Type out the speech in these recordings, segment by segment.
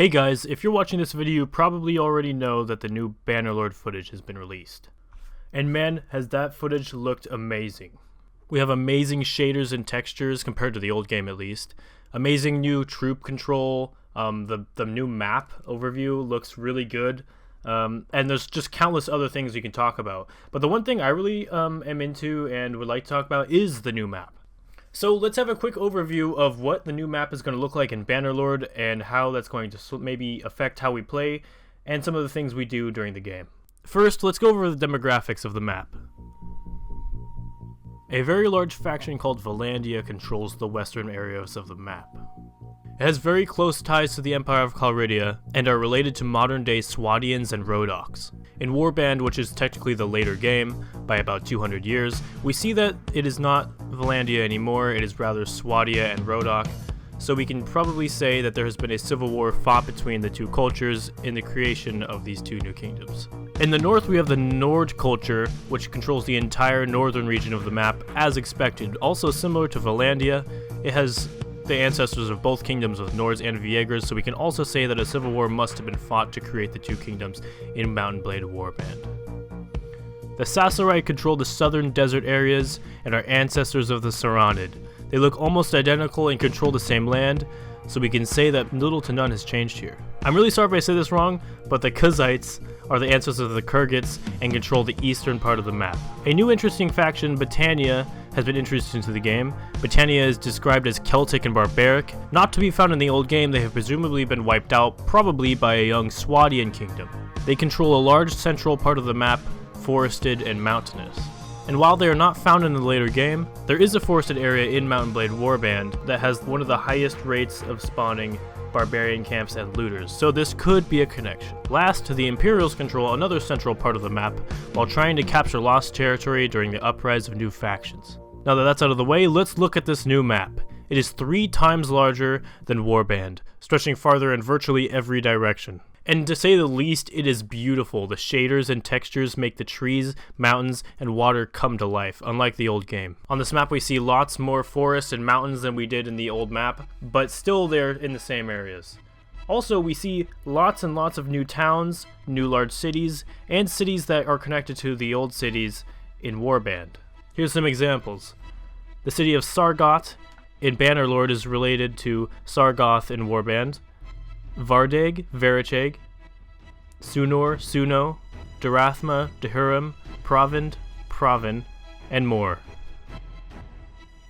Hey guys, if you're watching this video, you probably already know that the new Bannerlord footage has been released. And man, has that footage looked amazing. We have amazing shaders and textures compared to the old game at least. Amazing new troop control, the new map overview looks really good. And there's just countless other things you can talk about. But the one thing I really am into and would like to talk about is the new map. So let's have a quick overview of what the new map is going to look like in Bannerlord and how that's going to maybe affect how we play and some of the things we do during the game. First, let's go over the demographics of the map. A very large faction called Valandia controls the western areas of the map. It has very close ties to the Empire of Calridia and are related to modern-day Swadians and Rhodoks. In Warband, which is technically the later game, by about 200 years, we see that it is not Valandia anymore, it is rather Swadia and Rhodok, so we can probably say that there has been a civil war fought between the two cultures in the creation of these two new kingdoms. In the north we have the Nord culture, which controls the entire northern region of the map, as expected. Also similar to Valandia, it has the ancestors of both kingdoms of Nords and Viegers, so we can also say that a civil war must have been fought to create the two kingdoms in Mount & Blade Warband. The Sasarai control the southern desert areas and are ancestors of the Saranid. They look almost identical and control the same land, so we can say that little to none has changed here. I'm really sorry if I say this wrong, but the Kuzites are the ancestors of the Kurgits and control the eastern part of the map. A new interesting faction, Britannia, has been introduced into the game. Britannia is described as Celtic and barbaric. Not to be found in the old game, they have presumably been wiped out, probably by a young Swadian kingdom. They control a large central part of the map, forested and mountainous. And while they are not found in the later game, there is a forested area in Mount & Blade Warband that has one of the highest rates of spawning barbarian camps and looters, so this could be a connection. Last, the Imperials control another central part of the map while trying to capture lost territory during the uprise of new factions. Now that that's out of the way, let's look at this new map. It is 3 times larger than Warband, stretching farther in virtually every direction. And to say the least, it is beautiful. The shaders and textures make the trees, mountains, and water come to life, unlike the old game. On this map we see lots more forests and mountains than we did in the old map, but still they're in the same areas. Also, we see lots and lots of new towns, new large cities, and cities that are connected to the old cities in Warband. Here's some examples. The city of Sargoth in Bannerlord is related to Sargoth in Warband. Vardeg, Vericheg, Sunor, Suno, Darathma, Dehurim, Provind, Provin, and more.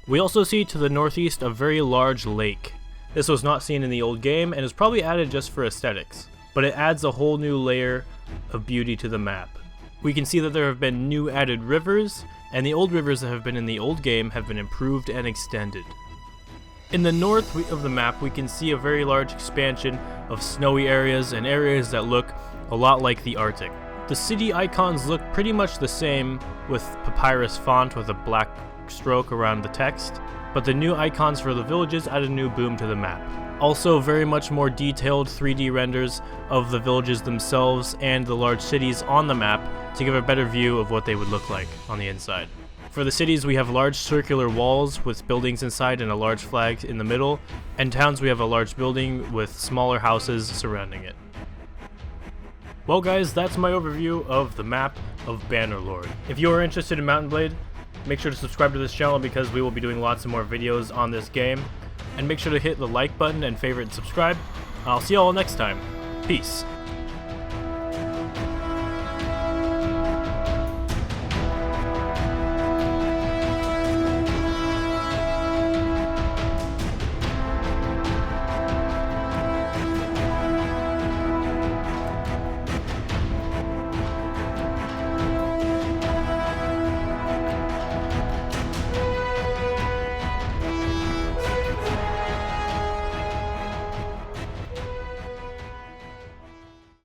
We also see to the northeast a very large lake. This was not seen in the old game and is probably added just for aesthetics, but it adds a whole new layer of beauty to the map. We can see that there have been new added rivers, and the old rivers that have been in the old game have been improved and extended. In the north of the map, we can see a very large expansion of snowy areas and areas that look a lot like the Arctic. The city icons look pretty much the same with papyrus font with a black stroke around the text, but the new icons for the villages add a new boom to the map. Also very much more detailed 3D renders of the villages themselves and the large cities on the map to give a better view of what they would look like on the inside. For the cities, we have large circular walls with buildings inside and a large flag in the middle, and towns we have a large building with smaller houses surrounding it. Well guys, that's my overview of the map of Bannerlord. If you are interested in Mount & Blade, make sure to subscribe to this channel because we will be doing lots of more videos on this game, and make sure to hit the like button and favorite and subscribe. I'll see you all next time. Peace.